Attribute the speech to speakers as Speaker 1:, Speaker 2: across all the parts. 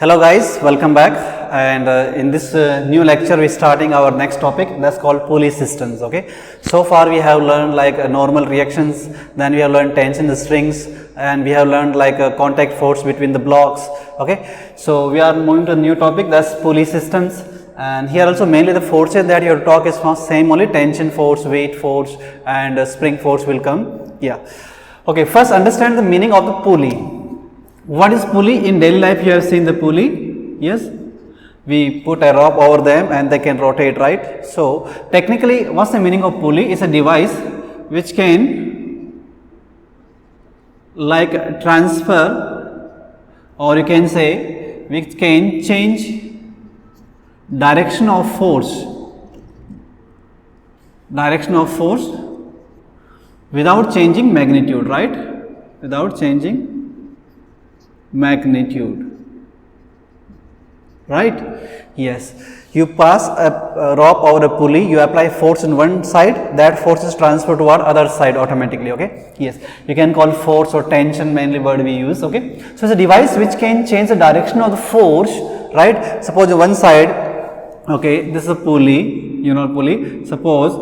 Speaker 1: Hello guys, welcome back, and in this new lecture we are starting our next topic, that's called pulley systems. Okay, so far we have learned like normal reactions, then we have learned tension in the strings, and we have learned like contact force between the blocks. Okay, so we are moving to a new topic, that's pulley systems, and here also mainly the forces that you have to talk is from same only tension force, weight force, and spring force will come. Yeah. Okay, first understand the meaning of the pulley. What is pulley? In daily life you have seen the pulley, yes, we put a rope over them and they can rotate, right? So technically what's the meaning of pulley? It's a device which can like transfer, or you can say which can change direction of force without changing magnitude, right? Without changing magnitude, right? Yes, you pass a rope over a pulley, you apply force in one side, that force is transferred to our other side automatically. Okay, yes, you can call force or tension mainly word we use. Okay, so it's a device which can change the direction of the force, right? Suppose one side, okay, this is a pulley, pulley, suppose,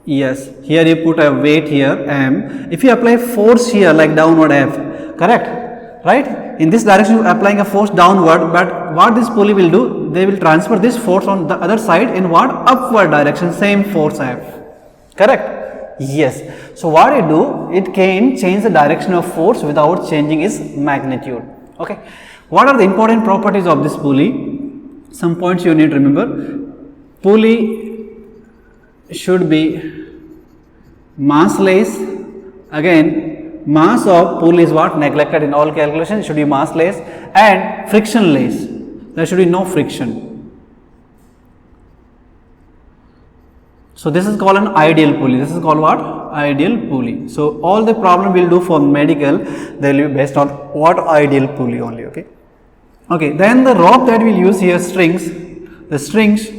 Speaker 1: yes, here you put a weight here M, if you apply force here like downward F, correct, right? In this direction you are applying a force downward, but what this pulley will do, they will transfer this force on the other side in what? Upward direction, same force F, correct? Yes. So what it do, it can change the direction of force without changing its magnitude. Okay, what are the important properties of this pulley? Some points you need to remember. Pulley should be massless. Again, mass of pulley is what? Neglected in all calculations. It should be massless and frictionless. There should be no friction. So this is called an ideal pulley. This is called what? Ideal pulley. So all the problem we'll do for medical, they will be based on what? Ideal pulley only. Okay. Okay. Then the rope that we'll use here, strings. The strings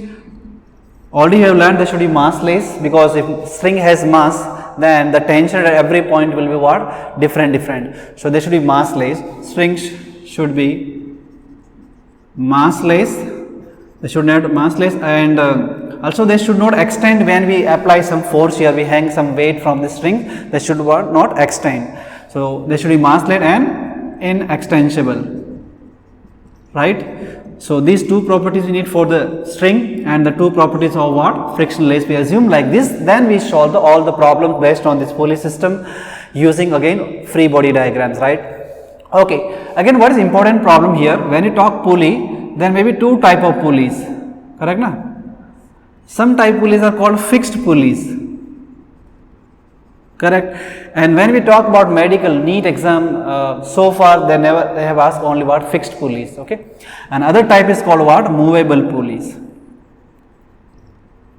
Speaker 1: already have learned they should be massless, because if string has mass, then the tension at every point will be what? Different. So they should be massless. Strings should be massless. They should not massless, and also they should not extend when we apply some force here. We hang some weight from the string. They should not extend. So they should be massless and inextensible, right? So these two properties we need for the string, and the two properties of what? Frictionless. We assume like this, then we solve all the problems based on this pulley system using again free body diagrams, right? Okay, again what is important problem here? When you talk pulley, then maybe two type of pulleys, correct na? Some type pulleys are called fixed pulleys, correct? And when we talk about medical NEET exam, so far they have asked only what? Fixed pulleys. Okay, and other type is called what? Movable pulleys,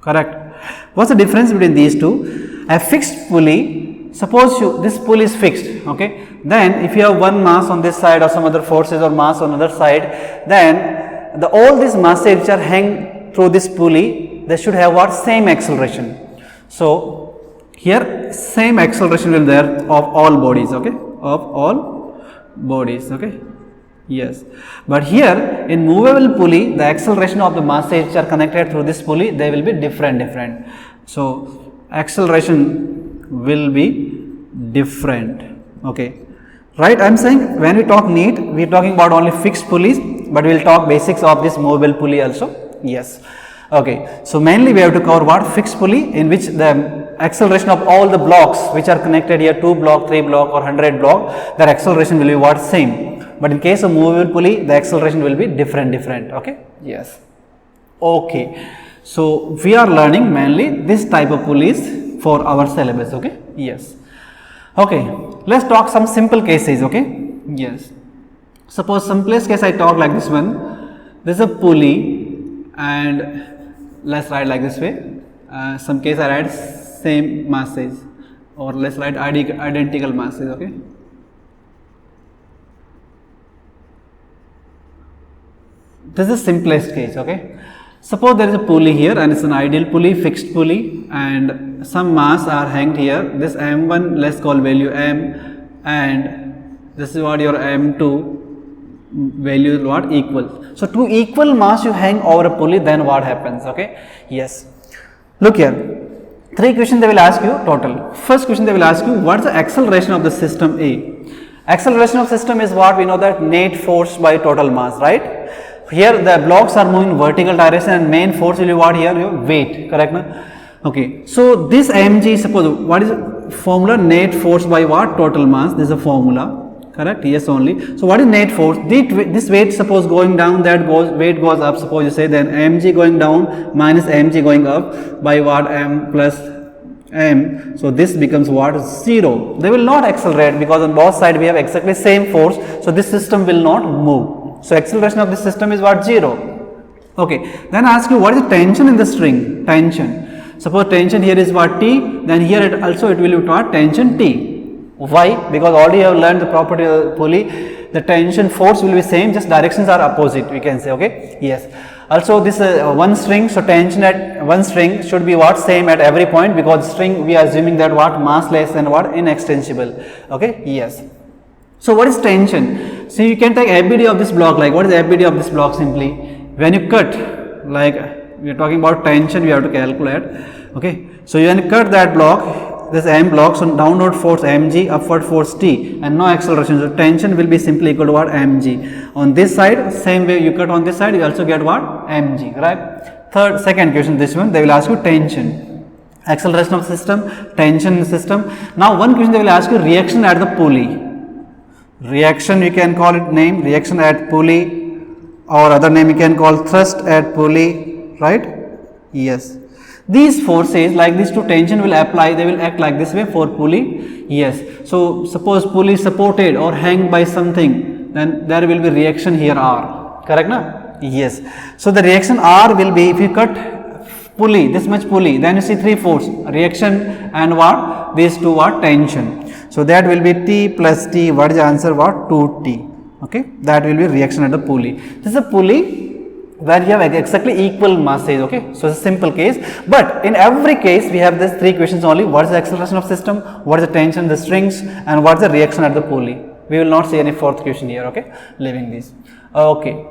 Speaker 1: correct? What's the difference between these two? A fixed pulley, suppose this pulley is fixed, okay, then if you have one mass on this side or some other forces or mass on other side, then all these masses which are hang through this pulley, they should have what? Same acceleration. So here same acceleration will there of all bodies, okay, of all bodies, okay, yes. But here in movable pulley, the acceleration of the masses which are connected through this pulley, they will be different. So acceleration will be different, okay, right? I am saying when we talk NEET, we are talking about only fixed pulleys, but we will talk basics of this movable pulley also, yes. Okay, so mainly we have to cover what? Fixed pulley, in which the acceleration of all the blocks which are connected here, 2 block, 3 block or 100 block, their acceleration will be what? Same. But in case of movable pulley, the acceleration will be different, okay, yes. Okay, so we are learning mainly this type of pulleys for our syllabus, okay, yes. Okay, let's talk some simple cases, okay, yes. Suppose simplest case I talk like this one. This is a pulley, and let's write like this way. Some case I write same masses, or let's write identical masses, okay. This is simplest case, okay. Suppose there is a pulley here and it's an ideal pulley, fixed pulley, and some mass are hanged here. This M1 let's call value M, and this is what your M2, value is what? Equal. So two equal mass you hang over a pulley, then what happens? Okay, yes. Look here. Three questions they will ask you total. First question they will ask you, what is the acceleration of the system A? Acceleration of system is what? We know that net force by total mass, right? Here the blocks are moving vertical direction and main force will be what here? Your weight, correct? No? Okay, so this mg, suppose what is formula? Net force by what? Total mass. This is a formula. Correct? Yes only. So what is net force? This weight suppose going down, that weight goes up. Suppose you say then mg going down minus mg going up by what? M plus m. So this becomes what? 0. They will not accelerate because on both sides we have exactly same force. So this system will not move. So acceleration of this system is what? 0. Okay. Then ask you, what is the tension in the string? Tension. Suppose tension here is what? T. Then here it also it will be what? Tension T. Why? Because already you have learned the property of the pulley. The tension force will be same, just directions are opposite, we can say. Okay, yes. Also this one string, so tension at one string should be what? Same at every point, because string we are assuming that what? Massless and what? Inextensible. Okay, yes. So what is tension? So you can take ABD of this block. Like what is ABD of this block? Simply when you cut, like we are talking about tension, we have to calculate. Okay, so when you cut that block, this M block, so downward force mg, upward force T, and no acceleration. So tension will be simply equal to what? Mg. On this side, same way you cut on this side, you also get what? Mg, right? Second question, this one, they will ask you tension, acceleration of system, tension in the system. Now one question they will ask you, reaction at the pulley. Reaction, you can call it name, reaction at pulley, or other name you can call thrust at pulley, right? Yes. These forces, like these two tension will apply, they will act like this way for pulley. Yes. So suppose pulley is supported or hanged by something, then there will be reaction here R. Correct na? Yes. So the reaction R will be, if you cut pulley, this much pulley, then you see three force, reaction and what? These two what? Tension. So that will be T plus T. What is the answer? What? 2T. Okay. That will be reaction at the pulley. This is a pulley where you have exactly equal masses. Okay, so it's a simple case, but in every case we have these three questions only. What is the acceleration of system, what is the tension in the strings, and what is the reaction at the pulley. We will not see any fourth question here. Okay, leaving these. Okay,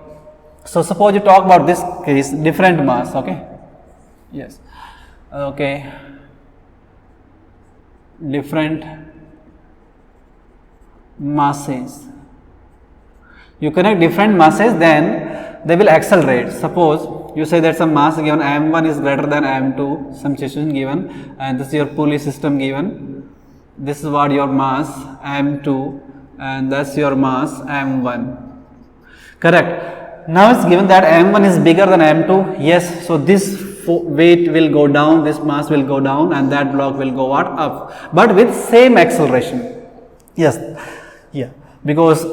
Speaker 1: so suppose you talk about this case, different mass. Okay, yes. Okay, different masses. You connect different masses, then they will accelerate. Suppose you say that some mass given m1 is greater than m2, some situation given, and this is your pulley system given. This is what your mass m2, and that's your mass m1. Correct. Now it's given that m1 is bigger than m2. Yes. So this weight will go down, this mass will go down, and that block will go what? Up, but with same acceleration. Yes. Yeah. Because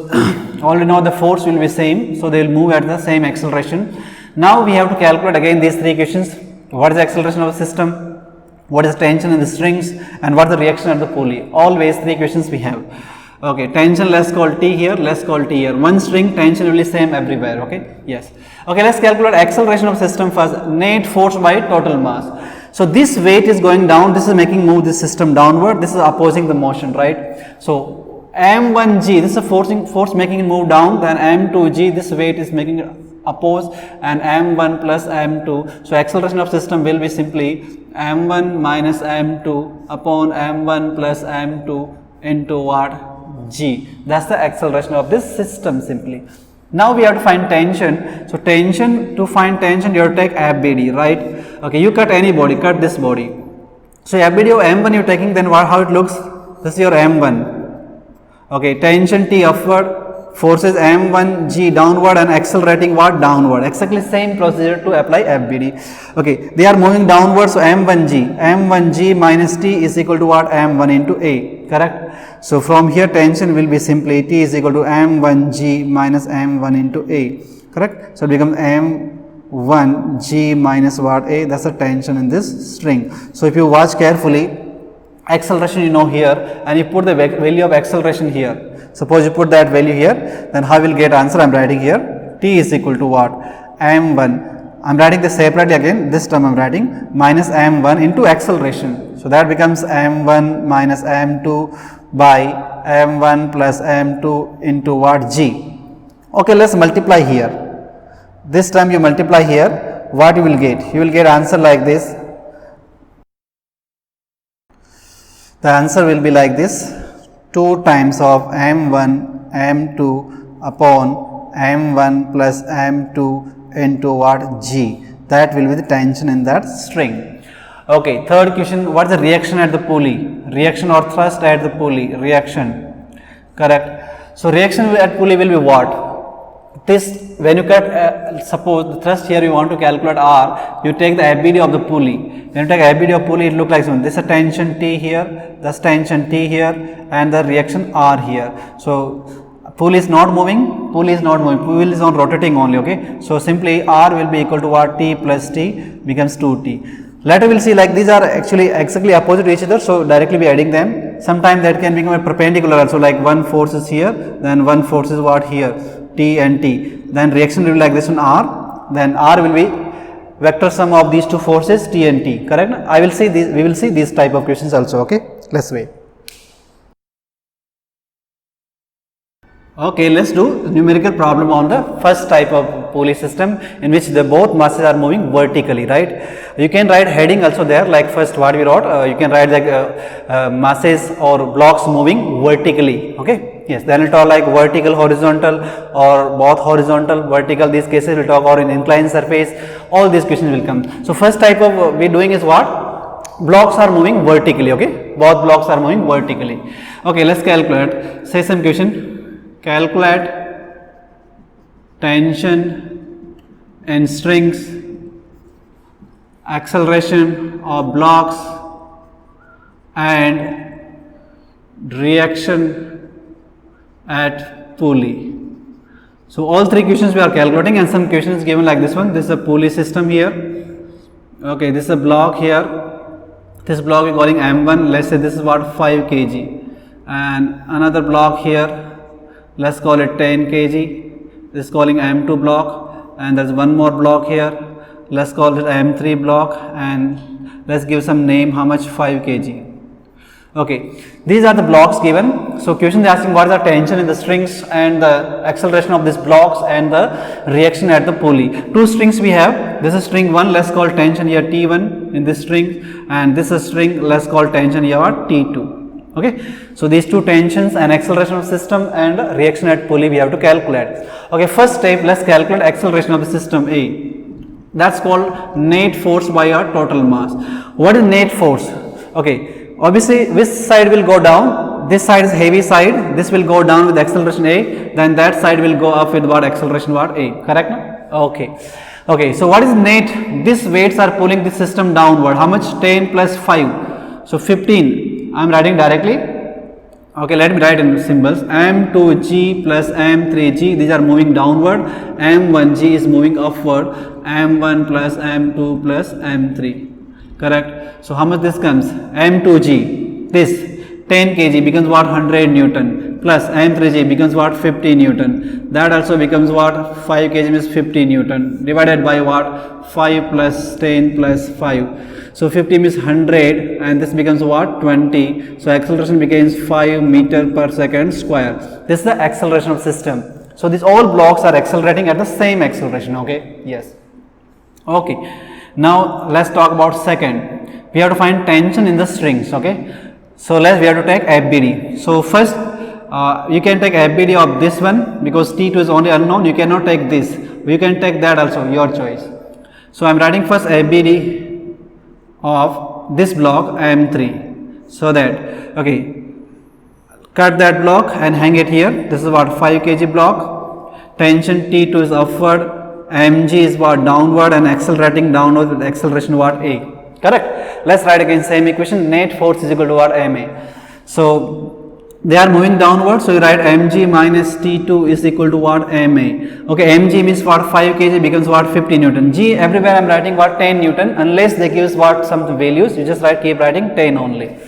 Speaker 1: already know the force will be same, so they will move at the same acceleration. Now we have to calculate again these three equations. What is the acceleration of the system, what is the tension in the strings, and what is the reaction at the pulley. Always three equations we have. Okay, tension let's call T here, let's call T here. One string tension will be same everywhere. Okay, yes. Okay, let's calculate acceleration of system first. Net force by total mass. So this weight is going down, this is making move this system downward, this is opposing the motion, right? So m1g, this is a force making it move down, then m2g, this weight is making it oppose, and m1 plus m2. So acceleration of system will be simply m1 minus m2 upon m1 plus m2 into what? G. That's the acceleration of this system simply. Now we have to find tension. So tension, to find tension you have to take ABD, right? Okay, you cut any body, cut this body. So ABD of m1 you are taking, then what, how it looks? This is your m1. Okay, tension T upward, forces m1g downward and accelerating what? Downward. Exactly same procedure to apply FBD. Okay, they are moving downward, so m1g minus T is equal to what? m1 into A, correct? So from here tension will be simply T is equal to m1g minus m1 into A, correct? So it becomes m1g minus what? A, that's the tension in this string. So if you watch carefully, acceleration you know here, and you put the value of acceleration here. Suppose you put that value here, then how will get answer? I am writing here T is equal to what? m1. I am writing this separately again, this term I am writing minus m1 into acceleration. So that becomes m1 minus m2 by m1 plus m2 into what? G. Okay, let's multiply here. This time you multiply here, what you will get? You will get answer like this. The answer will be like this: 2 times of m1 m2 upon m1 plus m2 into what? G. That will be the tension in that string. Okay, third question: what is the reaction at the pulley? Reaction or thrust at the pulley? Reaction, correct. So reaction at pulley will be what? This, when you cut, suppose the thrust here you want to calculate R, you take the ABD of the pulley. When you take ABD of pulley, it looks like this. This is a tension T here, this tension T here, and the reaction R here. So pulley is not moving, pulley is on rotating only. Okay, so simply R will be equal to what? T plus T becomes 2T. Later we will see like these are actually exactly opposite to each other, so directly be adding them. Sometimes that can become a perpendicular also, like one force is here, then one force is what? Here, T and T. Then reaction will be like this on R, then R will be vector sum of these two forces T and T, correct? I will see these, we will see these type of questions also. Okay, let's wait. Okay, let's do numerical problem on the first type of pulley system, in which the both masses are moving vertically, right? You can write heading also there, like first what we wrote, you can write like masses or blocks moving vertically. Okay, yes, then we'll talk like vertical, horizontal, or both horizontal, vertical. These cases we'll talk, or in inclined surface. All these questions will come. So first type of we doing is what? Blocks are moving vertically. Okay, both blocks are moving vertically. Okay, let's calculate. Say some question. Calculate tension in strings, acceleration of blocks, and reaction at pulley. So all three questions we are calculating, and some questions given like this one. This is a pulley system here. Okay, this is a block here. This block we are calling M1. Let's say this is what? 5 kg, and another block here. Let's call it 10 kg. This is calling M2 block, and there's one more block here. Let's call it M3 block, and let's give some name. How much? 5 kg. Okay, these are the blocks given. So question is asking what is the tension in the strings and the acceleration of these blocks and the reaction at the pulley. Two strings we have. This is string 1. Let's call tension here T1 in this string, and this is string. Let's call tension here what? T2. Okay, so these two tensions and acceleration of system and reaction at pulley we have to calculate. Okay, first step, let's calculate acceleration of the system A. That's called net force by our total mass. What is net force? Okay, obviously this side will go down. This side is heavy side. This will go down with acceleration A. Then that side will go up with what? Acceleration what? A. Correct? Okay. Okay, so what is net? These weights are pulling the system downward. How much? 10 plus 5. So 15. I am writing directly. Okay, let me write in symbols. M2G plus M3G, these are moving downward. M1G is moving upward. M1 plus M2 plus M3. Correct. So how much this comes? M2G, this 10 kg becomes what? 100 Newton, plus M3G becomes what? 50 Newton. That also becomes what? 5 kg means 50 Newton, divided by what? 5 plus 10 plus 5. So 50 means 100, and this becomes what? 20. So acceleration becomes 5 meter per second square. This is the acceleration of system. So these all blocks are accelerating at the same acceleration. Okay, yes. Okay, now let's talk about second. We have to find tension in the strings. Okay, so we have to take FBD. So first you can take FBD of this one, because T2 is only unknown. You cannot take this. You can take that also, your choice. So I am writing first FBD of this block M3, so that, okay, cut that block and hang it here. This is what? 5 kg block. Tension T2 is upward, mg is what? Downward, and accelerating downward with acceleration what? A. Correct. Let's write again same equation. Net force is equal to what? Ma. So they are moving downward, so you write mg minus T2 is equal to what? Ma. Okay, mg means what? 5 kg becomes what? 50 Newton. G, everywhere I am writing what? 10 Newton, unless they give us what? Some values, you just keep writing 10 only.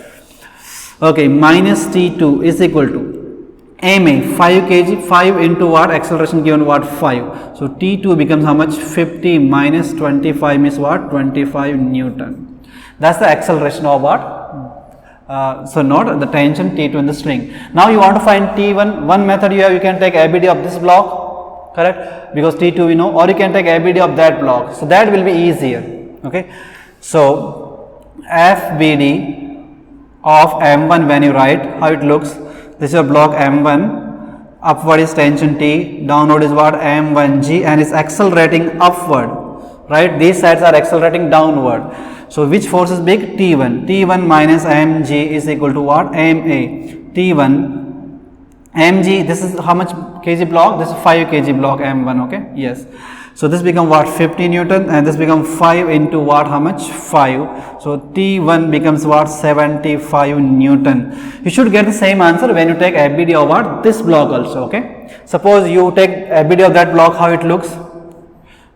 Speaker 1: Okay, minus T2 is equal to Ma, 5 kg, 5 into what? Acceleration given what? 5. So T2 becomes how much? 50 minus 25 means what? 25 Newton. That's the acceleration of what? So note the tension T2 in the string. Now you want to find T1. One method you have, you can take ABD of this block. correct, because T2 we know, or you can take FBD of that block, so that will be easier. Okay, so FBD of M1, when you write, how it looks, this is your block M1, upward is tension T, downward is what, M1G, and is accelerating upward, right, these sides are accelerating downward. So which force is big? T1. T1 minus mg is equal to what? Ma. T1 mg, this is how much kg block? This is 5 kg block M1, okay? Yes. So this become what? 50 Newton, and this become 5 into what? How much? 5. So T1 becomes what? 75 Newton. You should get the same answer when you take FBD of what? This block also, okay? Suppose you take FBD of that block, how it looks?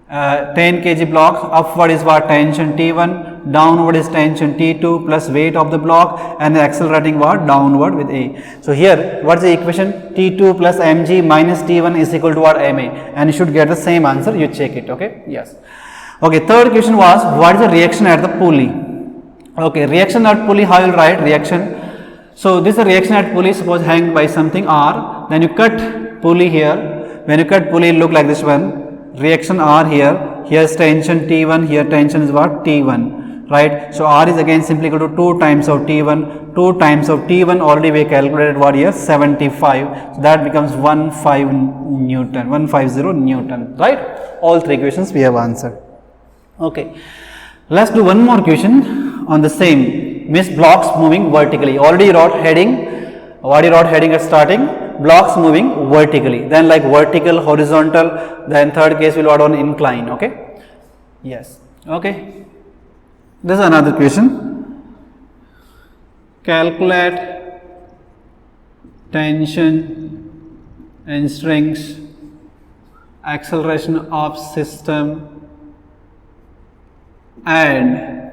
Speaker 1: 10 kg block, upward is what? Tension T1, downward is tension T2 plus weight of the block, and accelerating what? Downward with A. So here, what is the equation? T2 plus mg minus T1 is equal to what? Ma, and you should get the same answer. You check it, okay? Yes. Okay, third question was, what is the reaction at the pulley? Okay, reaction at pulley, how you will write reaction? So this is a reaction at pulley, suppose hanged by something R, then you cut pulley here. When you cut pulley, look like this one. Reaction R here, here is tension T1, here tension is what? T1, right? So R is again simply equal to 2 times of T1, 2 times of T1, already we calculated what here? 75, so that becomes 150 Newton, right? All three questions we have answered. Okay, let's do one more question on the same, miss blocks moving vertically. Already wrote heading, what you wrote heading at starting? Blocks moving vertically, then like vertical, horizontal, then third case will add on incline, okay? Yes, okay. This is another question. Calculate tension in strings, acceleration of system, and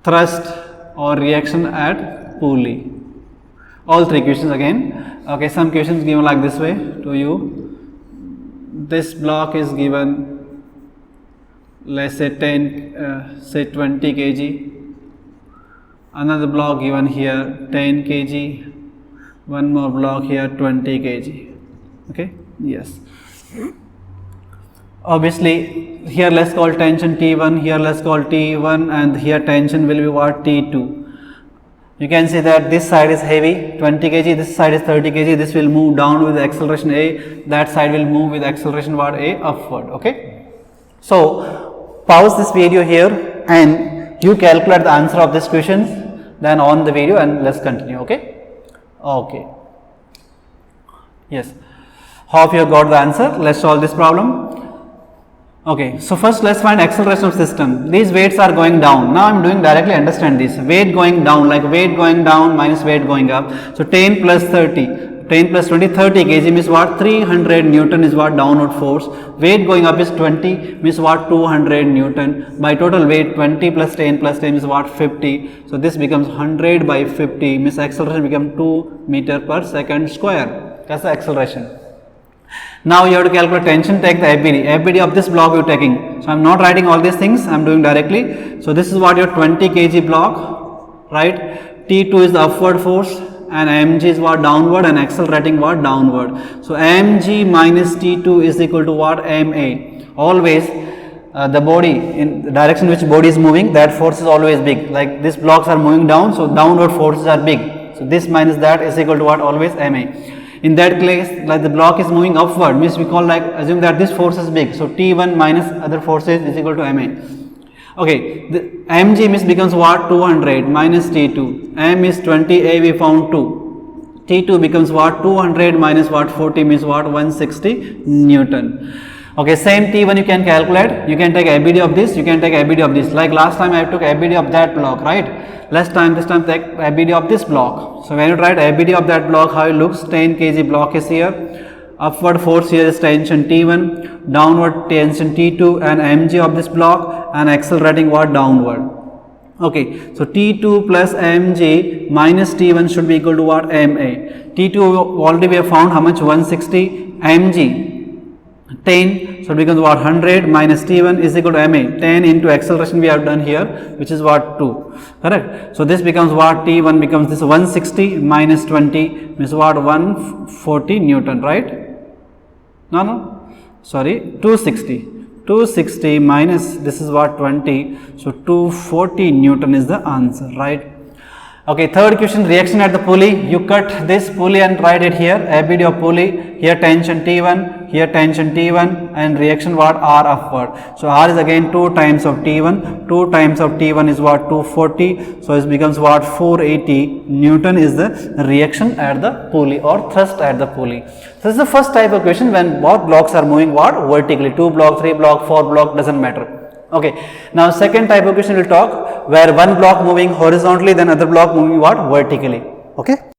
Speaker 1: thrust or reaction at pulley. All three questions again. Okay, some questions given like this way to you. This block is given, let's say 20 kg. Another block given here 10 kg. One more block here 20 kg. Okay, yes. Obviously, here let's call tension T1, here let's call T1, and here tension will be what? T2. You can see that this side is heavy, 20 kg, this side is 30 kg, this will move down with acceleration A, that side will move with acceleration what? A, upward, okay. So, pause this video here and you calculate the answer of this question, then on the video and let's continue, okay. Okay. Yes. Hope you have got the answer. Let's solve this problem. Okay, so first let's find acceleration of system. These weights are going down. Now I am doing directly understand this. Weight going down, like weight going down minus weight going up. So 10 plus 30, 10 plus 20, 30 kg means what? 300 Newton is what? Downward force. Weight going up is 20 means what? 200 Newton. By total weight 20 plus 10 is what? 50. So this becomes 100 by 50 means acceleration becomes 2 meter per second square. That's the acceleration. Now you have to calculate tension, take the FBD. FBD of this block you are taking. So I am not writing all these things, I am doing directly. So this is what your 20 kg block, right? T2 is the upward force and mg is what? Downward, and accelerating what? Downward. So mg minus T2 is equal to what? Ma. Always the body, in the direction which body is moving, that force is always big. Like these blocks are moving down, so downward forces are big. So this minus that is equal to what? Always Ma. In that case, like the block is moving upward, means we call like, assume that this force is big. So T1 minus other forces is equal to Ma. Okay, the mg means becomes what? 200 minus T2. M is 20, A we found 2. T2 becomes what? 200 minus what? 40 means what? 160 Newton. Okay, same T1 you can calculate. You can take FBD of this, you can take FBD of this. Like last time I took FBD of that block, right? This time take FBD of this block. So when you write FBD of that block, how it looks? 10 kg block is here. Upward force here is tension T1, downward tension T2, and mg of this block, and accelerating what? Downward. Okay, so T2 plus mg minus T1 should be equal to what? Ma. T2 already we have found how much? 160. Mg 10, so it becomes what? 100 minus T1 is equal to Ma. 10 into acceleration we have done here, which is what? 2, correct? So this becomes what? T1 becomes this 160 minus 20 means what? 140 Newton, right? No. 260 minus this is what 20, so 240 Newton is the answer, right? Okay, third question, reaction at the pulley. You cut this pulley and write it here, ABD of pulley, here tension T1, here tension T1 and reaction what? R upward. So R is again 2 times of T1, 2 times of T1 is what? 240, so it becomes what? 480 Newton is the reaction at the pulley or thrust at the pulley. So this is the first type of question when what blocks are moving what? Vertically, 2 block, 3 block, 4 block, doesn't matter. Okay, now second type of question we'll talk where one block moving horizontally, then other block moving what? Vertically. Okay.